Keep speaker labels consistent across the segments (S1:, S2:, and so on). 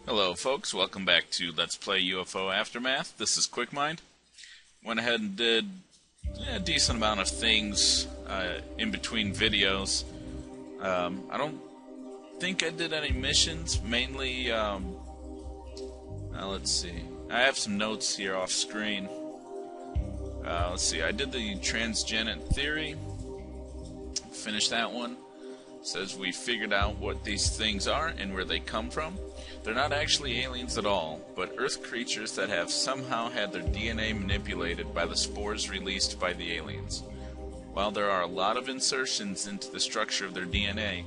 S1: Hello folks, welcome back to Let's Play UFO Aftermath. This is QuickMind. Went ahead and did a decent amount of things in between videos. I don't think I did any missions, mainly, let's see. I have some notes here off screen. Let's see, I did the transgenic theory. Finished that one. Says we figured out what these things are and where they come from. They're not actually aliens at all, but Earth creatures that have somehow had their DNA manipulated by the spores released by the aliens. While there are a lot of insertions into the structure of their DNA,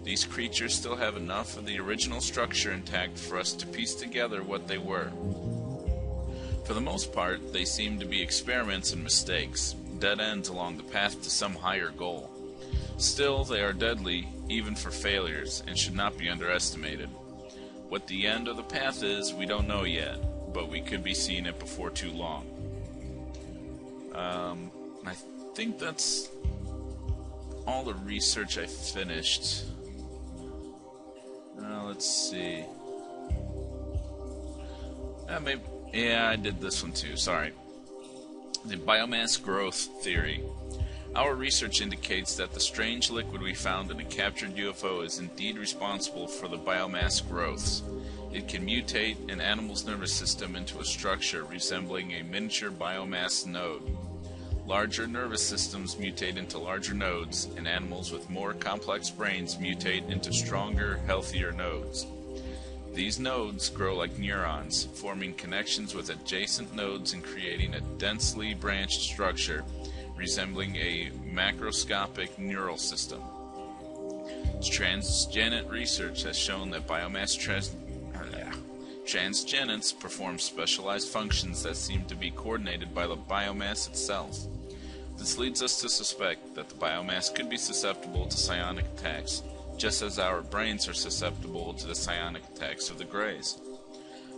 S1: these creatures still have enough of the original structure intact for us to piece together what they were. For the most part, they seem to be experiments and mistakes, dead ends along the path to some higher goal. Still, they are deadly, even for failures, and should not be underestimated. What the end of the path is, we don't know yet, but we could be seeing it before too long. I think that's all the research I finished. Let's see. Yeah, I did this one too, sorry. The biomass growth theory. Our research indicates that the strange liquid we found in a captured UFO is indeed responsible for the biomass growths. It can mutate an animal's nervous system into a structure resembling a miniature biomass node. Larger nervous systems mutate into larger nodes, and animals with more complex brains mutate into stronger, healthier nodes. These nodes grow like neurons, forming connections with adjacent nodes and creating a densely branched structure resembling a macroscopic neural system. Transgenic research has shown that biomass transgenics perform specialized functions that seem to be coordinated by the biomass itself. This leads us to suspect that the biomass could be susceptible to psionic attacks, just as our brains are susceptible to the psionic attacks of the Greys.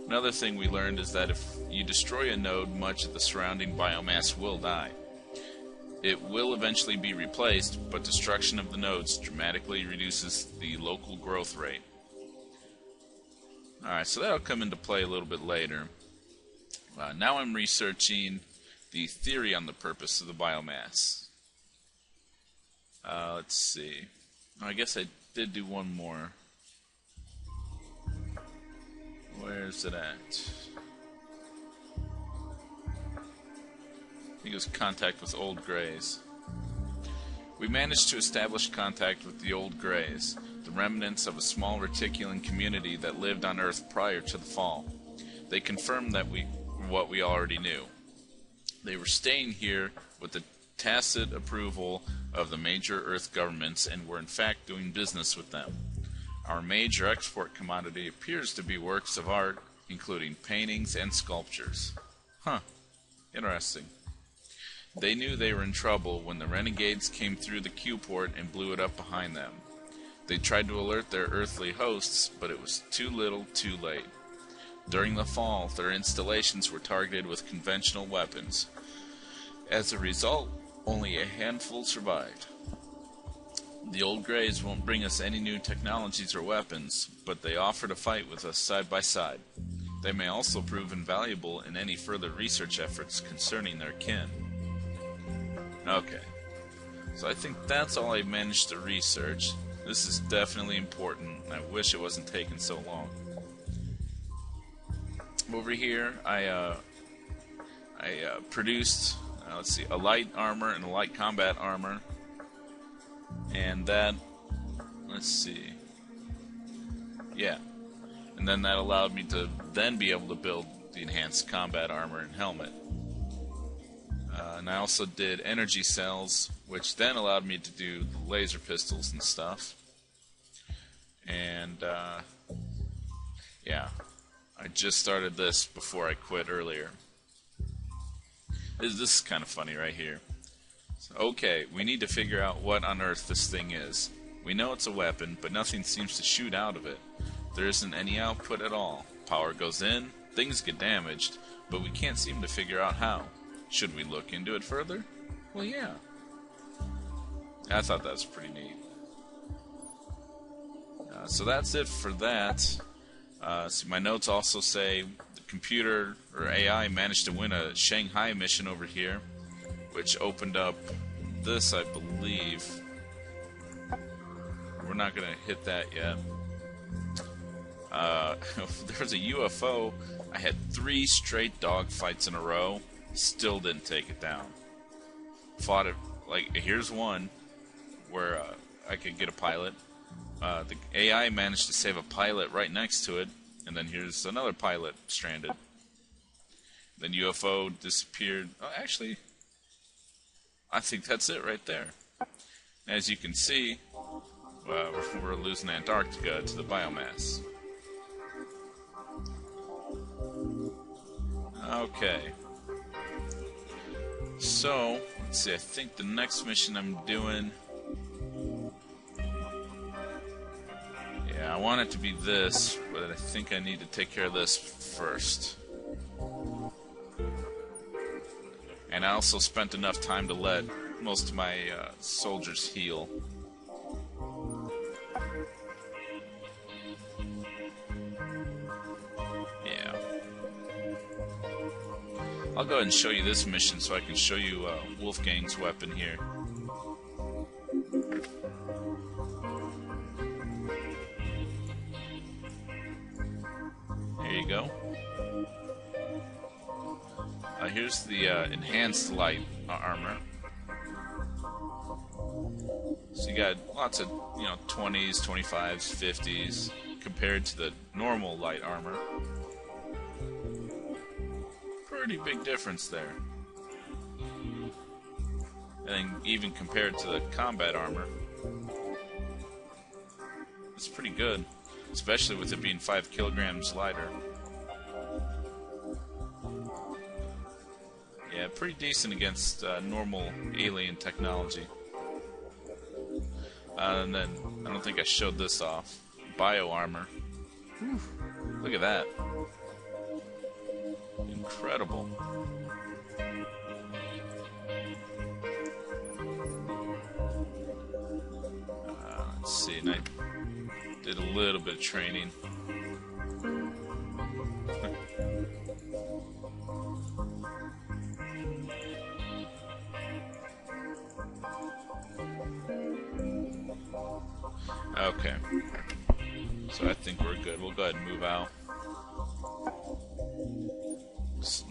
S1: Another thing we learned is that if you destroy a node, much of the surrounding biomass will die. It will eventually be replaced, but destruction of the nodes dramatically reduces the local growth rate. Alright, so that'll come into play a little bit later. Now I'm researching the theory on the purpose of the biomass. Let's see. I guess I did do one more. Where's it at? I think it was contact with old Greys. We managed to establish contact with the old Greys, the remnants of a small reticulan community that lived on Earth prior to the fall. They confirmed that what we already knew. They were staying here with the tacit approval of the major Earth governments and were in fact doing business with them. Our major export commodity appears to be works of art, including paintings and sculptures. Huh. Interesting. They knew they were in trouble when the renegades came through the Q-port and blew it up behind them. They tried to alert their earthly hosts, but it was too little, too late. During the fall, their installations were targeted with conventional weapons. As a result, only a handful survived. The old Greys won't bring us any new technologies or weapons, but they offer to fight with us side by side. They may also prove invaluable in any further research efforts concerning their kin. Okay, so I think that's all I managed to research. This is definitely important, and I wish it wasn't taking so long. Over here, I produced, let's see, a light armor and a light combat armor, and that, let's see, yeah, and then that allowed me to then be able to build the enhanced combat armor and helmet. And I also did energy cells, which then allowed me to do the laser pistols and stuff. And, yeah, I just started this before I quit earlier. This is kind of funny right here. So, okay, we need to figure out what on earth this thing is. We know it's a weapon, but nothing seems to shoot out of it. There isn't any output at all. Power goes in, things get damaged, but we can't seem to figure out how. Should we look into it further? Well, yeah. I thought that was pretty neat. So that's it for that. See, my notes also say the computer or AI managed to win a Shanghai mission over here, which opened up this, I believe. We're not going to hit that yet. There was a UFO. I had 3 straight dogfights in a row. Still didn't take it down. Fought it, like, here's one where I could get a pilot. The AI managed to save a pilot right next to it, and then here's another pilot stranded. Then UFO disappeared. Oh, actually, I think that's it right there. As you can see, we're losing Antarctica to the biomass. Okay. So, let's see, I think the next mission I'm doing... Yeah, I want it to be this, but I think I need to take care of this first. And I also spent enough time to let most of my soldiers heal. Yeah. I'll go ahead and show you this mission so I can show you Wolfgang's weapon here. There you go. Here's the enhanced light armor. So you got lots of, 20s, 25s, 50s compared to the normal light armor. Pretty big difference there. And even compared to the combat armor, it's pretty good, especially with it being 5 kilograms lighter. Yeah, pretty decent against normal alien technology. And then, I don't think I showed this off. Bio armor. Whew. Look at that. Incredible. Let's see, and I did a little bit of training. Okay, so I think we're good. We'll go ahead and move out.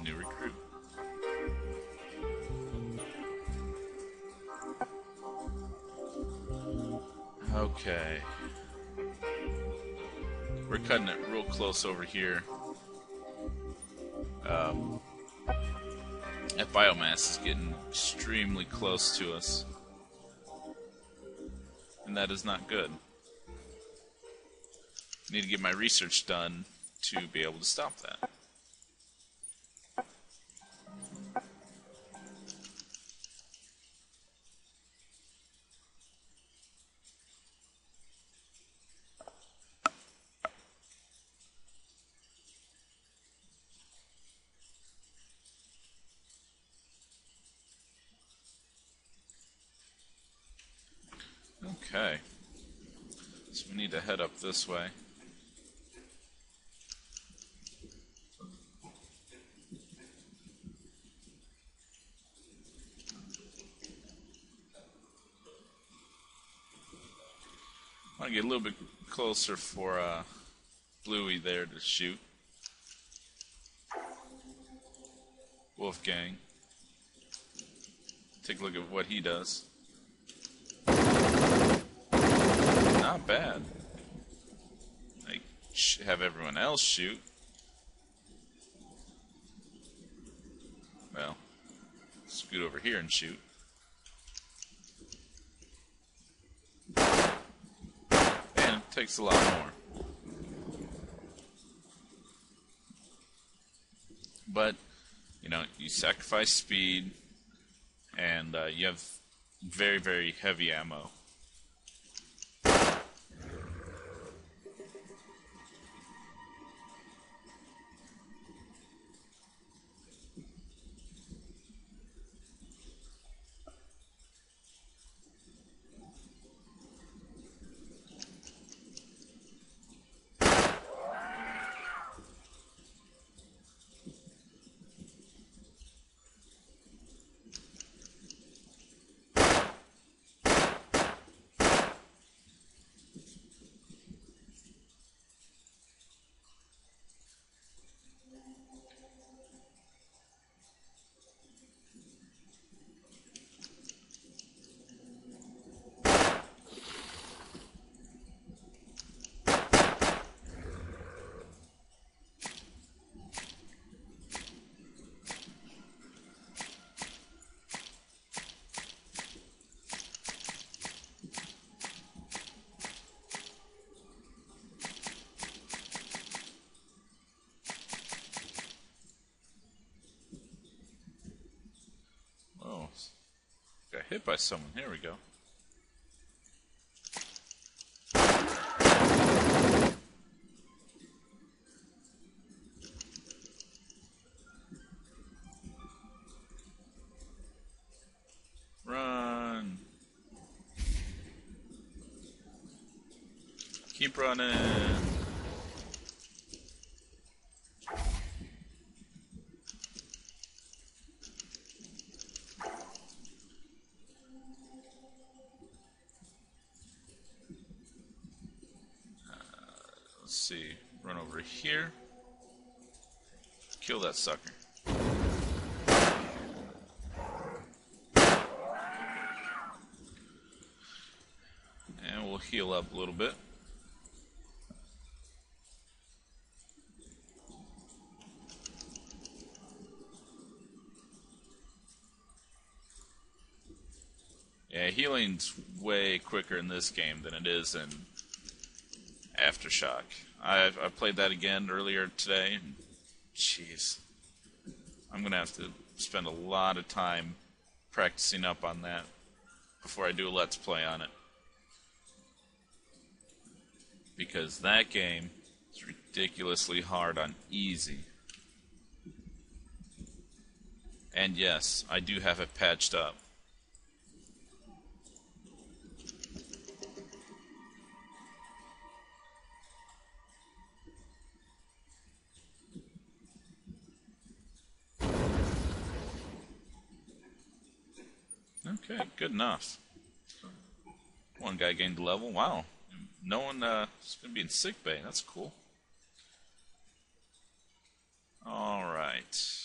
S1: New recruit. Okay. We're cutting it real close over here. That biomass is getting extremely close to us. And that is not good. I need to get my research done to be able to stop that. Okay. So we need to head up this way. I want to get a little bit closer for Bluey there to shoot. Wolfgang. Take a look at what he does. Not bad. I have everyone else shoot. Well, scoot over here and shoot. And it takes a lot more. But, you sacrifice speed, and you have very, very heavy ammo. hit by someone. Here we go. Run. Keep running. Let's see. Run over here. Kill that sucker. And we'll heal up a little bit. Yeah, healing's way quicker in this game than it is in Aftershock. I played that again earlier today. Jeez. I'm going to have to spend a lot of time practicing up on that before I do a Let's Play on it. Because that game is ridiculously hard on easy. And yes, I do have it patched up. Okay, good enough. One guy gained a level. Wow. No one is going to be in sick bay. That's cool. Alright.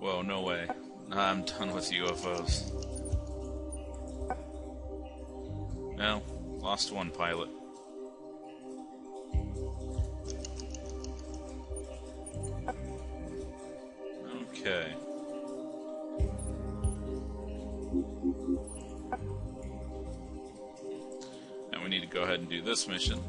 S1: Whoa, no way. I'm done with UFOs. No, lost one pilot. Okay. Now we need to go ahead and do this mission.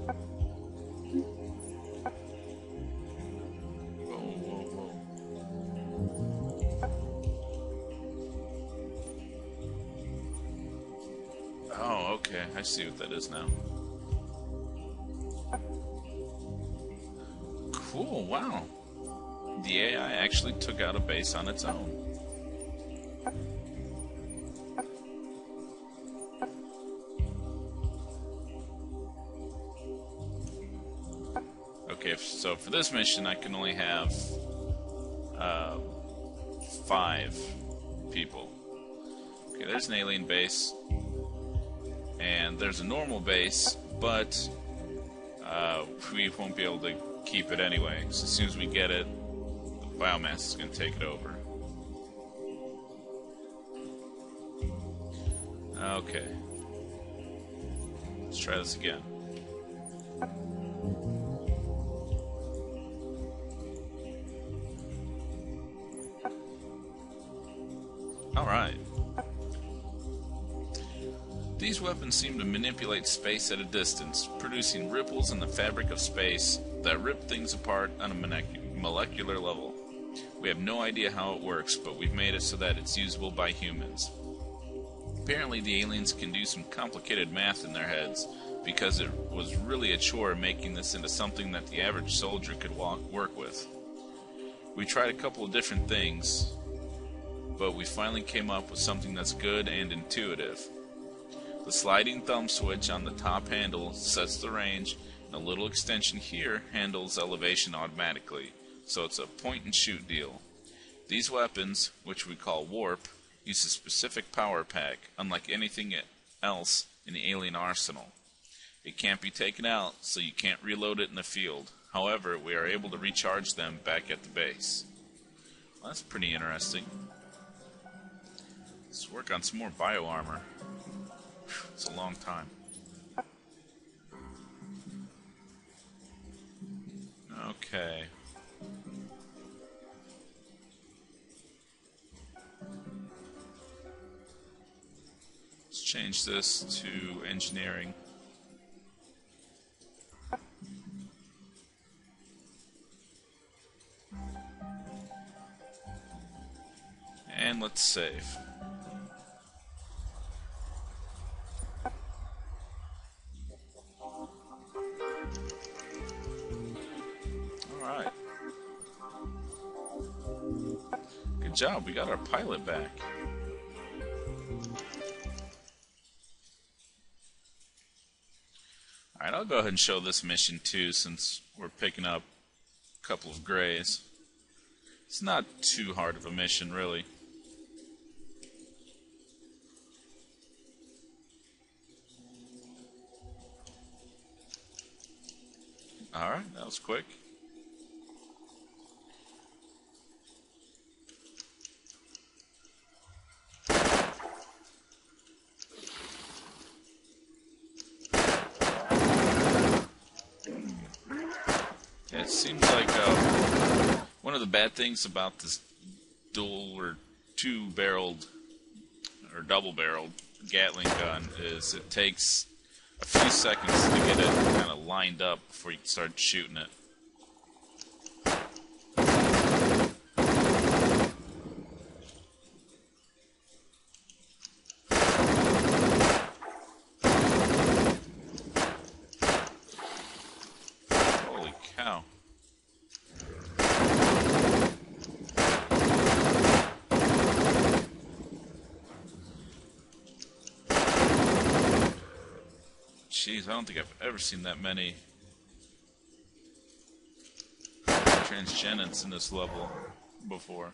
S1: Oh, okay. I see what that is now. Cool, wow. The AI actually took out a base on its own. Okay, so for this mission I can only have 5 people. Okay, there's an alien base. And there's a normal base, but we won't be able to keep it anyway. So as soon as we get it, the biomass is going to take it over. Okay. Let's try this again. Alright. These weapons seem to manipulate space at a distance, producing ripples in the fabric of space that rip things apart on a molecular level. We have no idea how it works, but we've made it so that it's usable by humans. Apparently the aliens can do some complicated math in their heads, because it was really a chore making this into something that the average soldier could work with. We tried a couple of different things, but we finally came up with something that's good and intuitive. The sliding thumb switch on the top handle sets the range, and a little extension here handles elevation automatically, so it's a point-and-shoot deal. These weapons, which we call warp, use a specific power pack, unlike anything else in the alien arsenal. It can't be taken out, so you can't reload it in the field. However, we are able to recharge them back at the base. Well, that's pretty interesting. Let's work on some more bio armor. It's a long time. Okay. change this to engineering. And let's save. Alright. Good job, we got our pilot back. Alright, I'll go ahead and show this mission too, since we're picking up a couple of grays. It's not too hard of a mission, really. Alright, that was quick. Yeah, it seems like one of the bad things about this dual or two-barreled or double-barreled Gatling gun is it takes a few seconds to get it kind of lined up before you can start shooting it. Holy cow. Jeez, I don't think I've ever seen that many transgenits in this level before.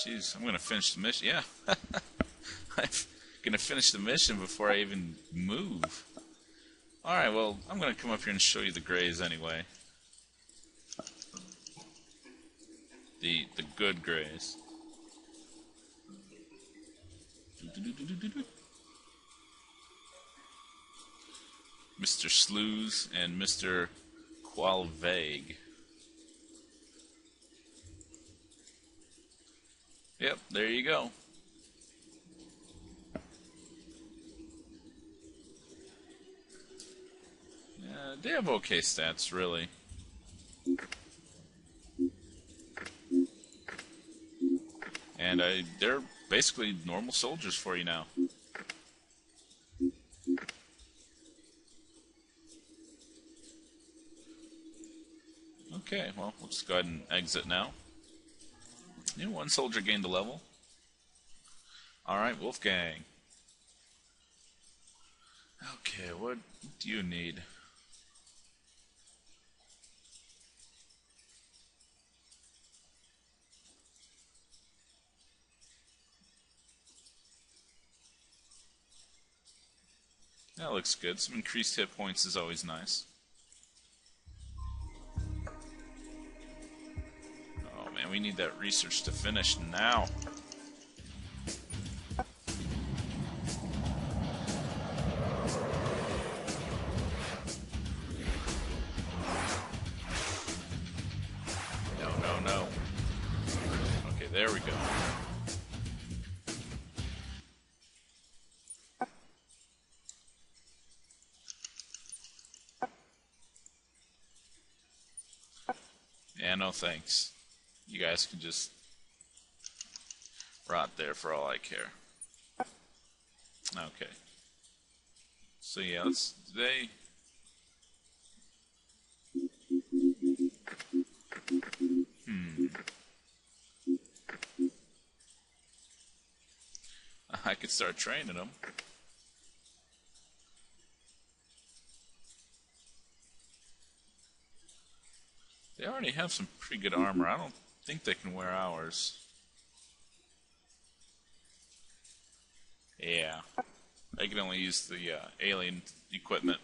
S1: Jeez, I'm gonna finish the mission. Yeah, I'm gonna finish the mission before I even move. Alright, well, I'm going to come up here and show you the grays anyway. The good grays. Mr. Slews and Mr. Qualvague. Yep, there you go. They have okay stats, really. And they're basically normal soldiers for you now. Okay, well, we'll just go ahead and exit now. Yeah, one soldier gained a level. Alright, Wolfgang. Okay, what do you need? That looks good. Some increased hit points is always nice. Oh man, we need that research to finish now. No. Okay, there we go. Yeah, no thanks. You guys can just rot there for all I care. Okay. So yeah, let's today. I could start training them. They already have some pretty good armor. I don't think they can wear ours. Yeah. They can only use the alien equipment.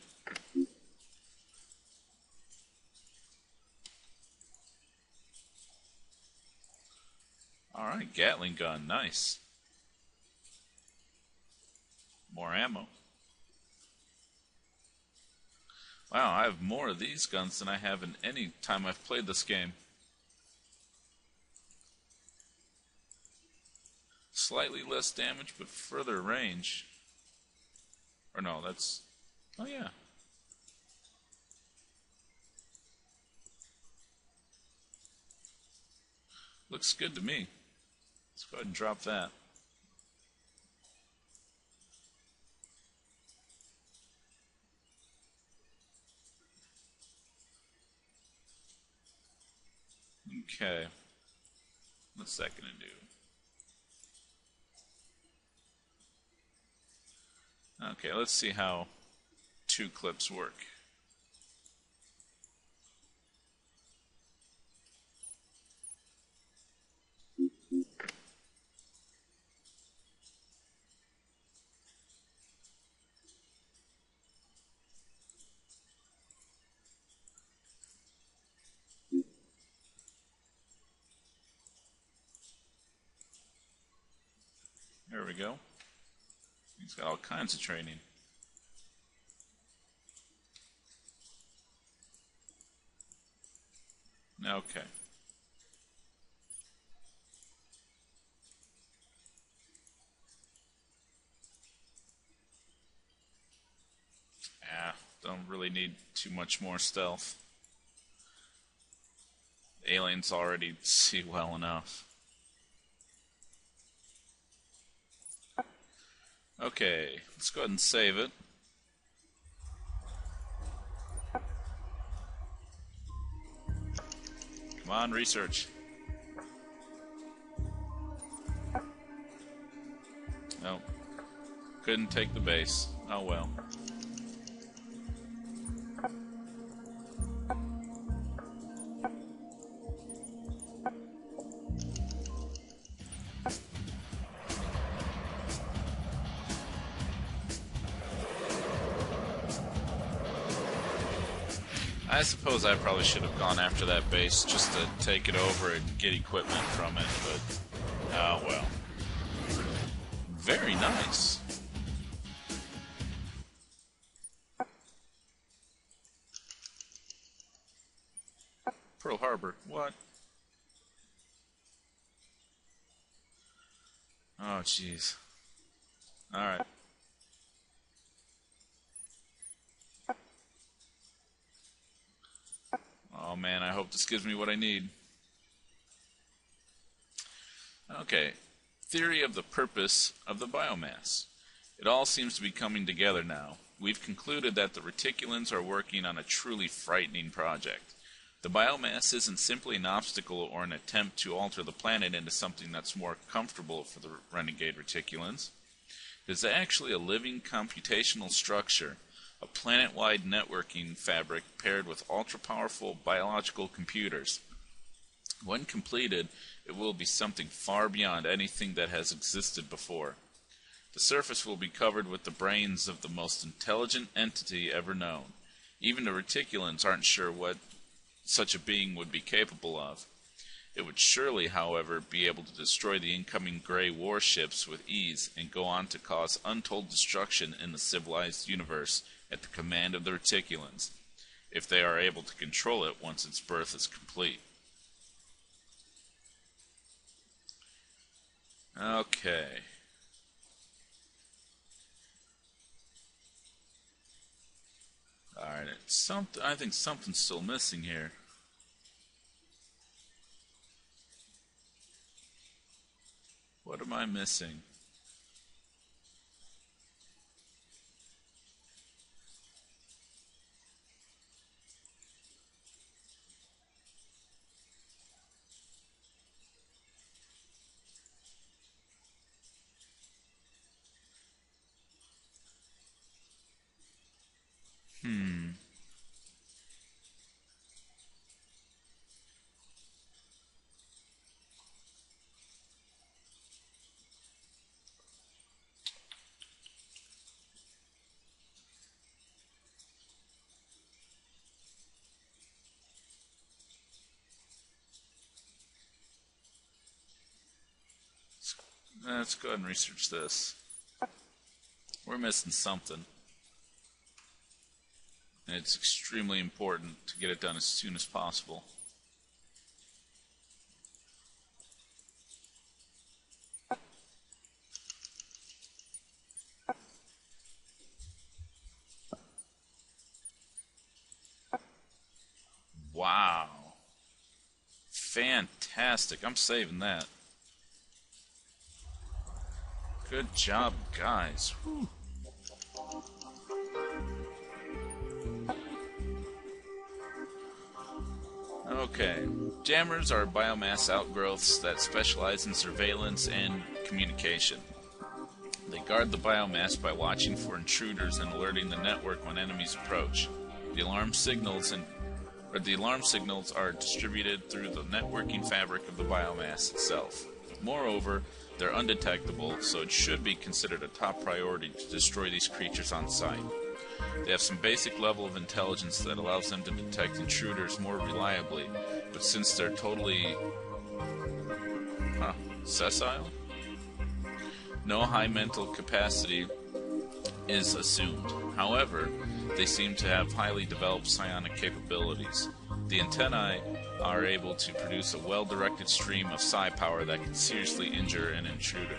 S1: Alright, Gatling gun. Nice. More ammo. Wow, I have more of these guns than I have in any time I've played this game. Slightly less damage, but further range. Or no, that's... Oh yeah. Looks good to me. Let's go ahead and drop that. Okay. What's that gonna do? Okay, let's see how 2 clips work. There we go. He's got all kinds of training. Okay. Don't really need too much more stealth. Aliens already see well enough. Okay, let's go ahead and save it. Come on, research. Nope. Couldn't take the base. Oh well. I suppose I probably should have gone after that base just to take it over and get equipment from it, but oh well. Very nice. Pearl Harbor, what? Oh jeez. Alright. Oh man, I hope this gives me what I need. Okay. Theory of the purpose of the biomass. It all seems to be coming together now. We've concluded that the reticulans are working on a truly frightening project. The biomass isn't simply an obstacle or an attempt to alter the planet into something that's more comfortable for the renegade reticulans. It is actually a living computational structure, a planet-wide networking fabric paired with ultra-powerful biological computers. When completed, it will be something far beyond anything that has existed before. The surface will be covered with the brains of the most intelligent entity ever known. Even the reticulans aren't sure what such a being would be capable of. It would surely, however, be able to destroy the incoming gray warships with ease and go on to cause untold destruction in the civilized universe at the command of the reticulans, if they are able to control it once its birth is complete. Okay. Alright, I think something's still missing here. What am I missing? Let's go ahead and research this. We're missing something. and it's extremely important to get it done as soon as possible. Wow. Fantastic. I'm saving that. Good job, guys. Whew. Okay. Jammers are biomass outgrowths that specialize in surveillance and communication. They guard the biomass by watching for intruders and alerting the network when enemies approach. The alarm signals are distributed through the networking fabric of the biomass itself. Moreover, they're undetectable, so it should be considered a top priority to destroy these creatures on sight. They have some basic level of intelligence that allows them to detect intruders more reliably, but since they're totally sessile, no high mental capacity is assumed. However, they seem to have highly developed psionic capabilities. The antennae are able to produce a well-directed stream of psi power that can seriously injure an intruder.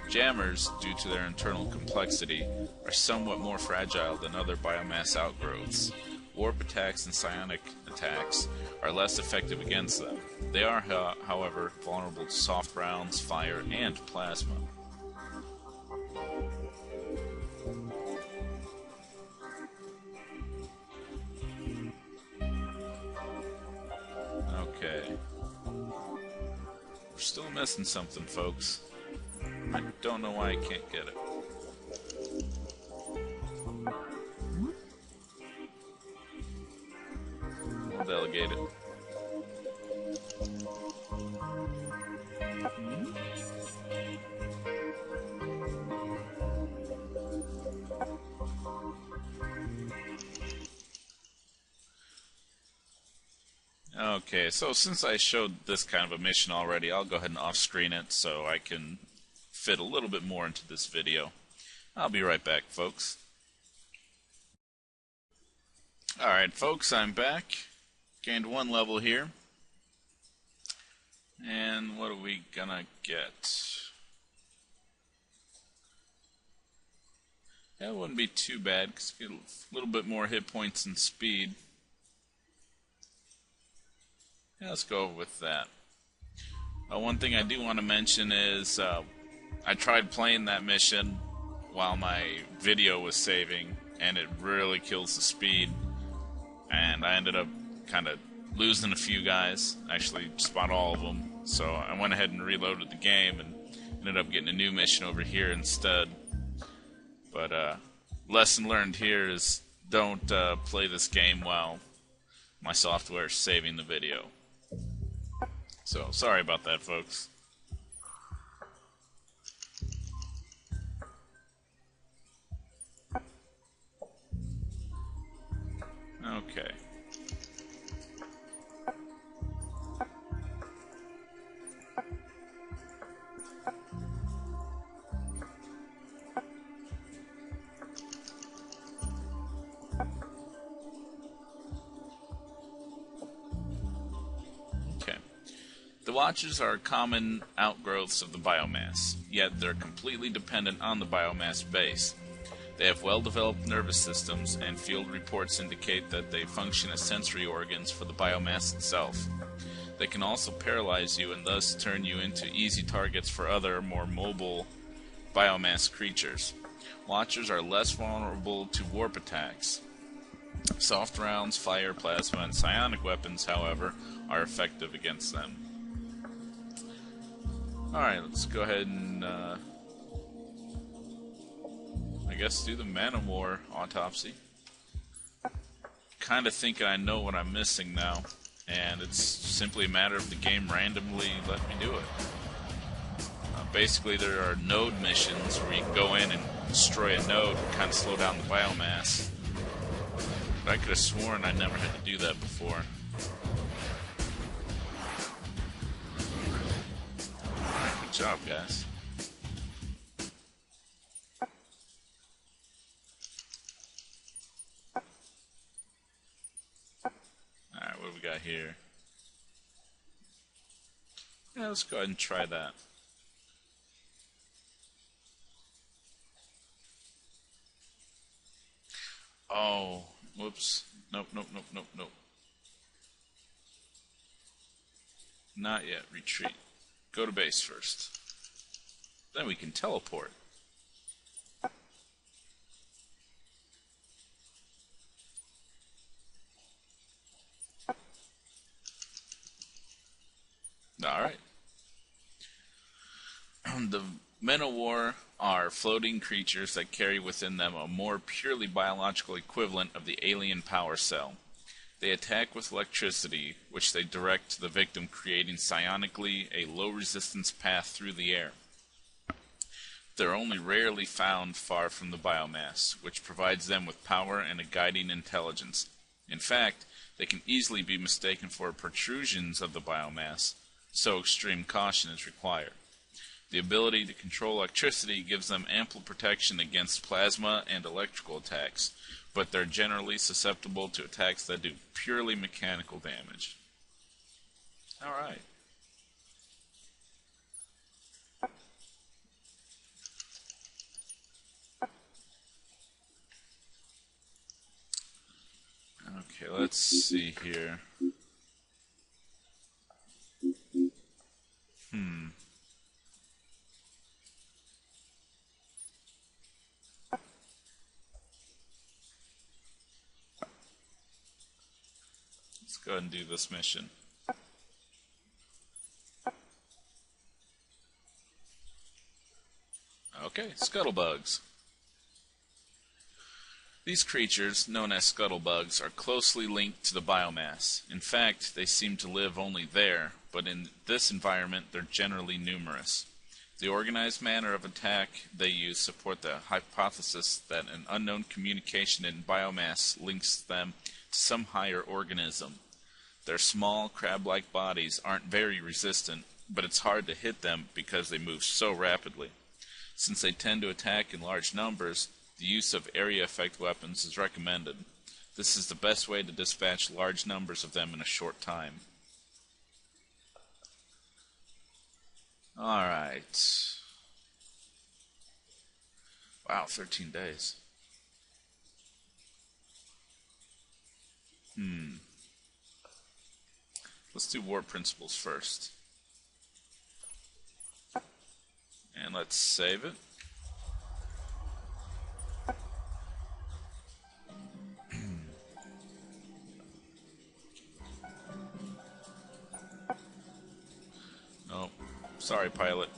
S1: Jammers, due to their internal complexity, are somewhat more fragile than other biomass outgrowths. Warp attacks and psionic attacks are less effective against them. They are, however, vulnerable to soft rounds, fire, and plasma. Okay. We're still missing something, folks. I don't know why I can't get it. We'll delegate it. Okay, so since I showed this kind of a mission already, I'll go ahead and off-screen it so I can fit a little bit more into this video. I'll be right back, folks. Alright, folks, I'm back. Gained 1 level here. And what are we gonna get? That wouldn't be too bad, because get a little bit more hit points and speed. Yeah, let's go with that. One thing I do want to mention is I tried playing that mission while my video was saving, and it really kills the speed. And I ended up kind of losing a few guys, actually just about all of them. So I went ahead and reloaded the game and ended up getting a new mission over here instead. But lesson learned here is don't play this game while my software is saving the video. So, sorry about that, folks. Okay. The Watchers are common outgrowths of the biomass, yet they're completely dependent on the biomass base. They have well-developed nervous systems, and field reports indicate that they function as sensory organs for the biomass itself. They can also paralyze you and thus turn you into easy targets for other, more mobile biomass creatures. Watchers are less vulnerable to warp attacks. Soft rounds, fire, plasma, and psionic weapons, however, are effective against them. Alright, let's go ahead and, I guess do the Man-O-War autopsy. Kinda thinking I know what I'm missing now, and it's simply a matter of the game randomly let me do it. Basically, there are node missions where you can go in and destroy a node and kind of slow down the biomass. But I could have sworn I never had to do that before. Good job, guys. here? Yeah, let's go ahead and try that. Oh, whoops. Nope, nope, nope, nope, nope. Not yet. Retreat. Go to base first. Then we can teleport. Alright. The men of war are floating creatures that carry within them a more purely biological equivalent of the alien power cell. They attack with electricity, which they direct to the victim, creating psionically a low-resistance path through the air. They're only rarely found far from the biomass, which provides them with power and a guiding intelligence. In fact, they can easily be mistaken for protrusions of the biomass, so extreme caution is required. The ability to control electricity gives them ample protection against plasma and electrical attacks, but they're generally susceptible to attacks that do purely mechanical damage. Alright. Okay, let's see here. Let's go ahead and do this mission. Okay, scuttlebugs. These creatures, known as scuttlebugs, are closely linked to the biomass. In fact, they seem to live only there, but in this environment they're generally numerous. The organized manner of attack they use support the hypothesis that an unknown communication in biomass links them to some higher organism. Their small, crab-like bodies aren't very resistant, but it's hard to hit them because they move so rapidly. Since they tend to attack in large numbers, the use of area effect weapons is recommended. This is the best way to dispatch large numbers of them in a short time. Alright. Wow, 13 days. Let's do war principles first. And let's save it. Oh, sorry, pilot.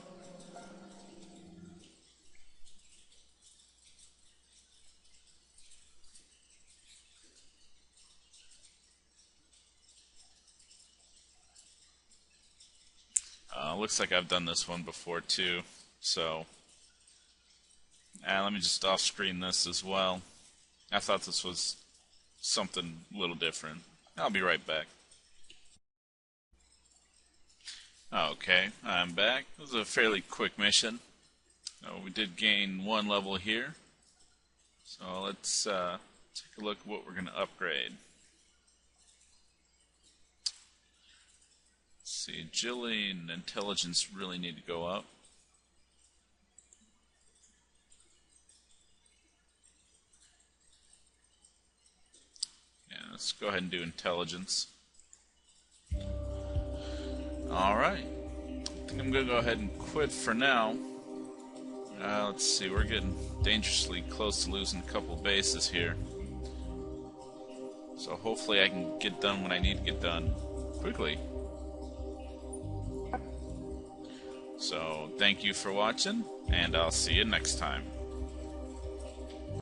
S1: Looks like I've done this one before too, so let me just off-screen this as well. I thought this was something a little different. I'll be right back. Okay, I'm back. It was a fairly quick mission. We did gain one level here, so let's take a look at what we're going to upgrade. See, agility and intelligence really need to go up. Yeah, let's go ahead and do intelligence. Alright. I think I'm going to go ahead and quit for now. Let's see, we're getting dangerously close to losing a couple bases here. So hopefully I can get done when I need to get done quickly. So, thank you for watching, and I'll see you next time.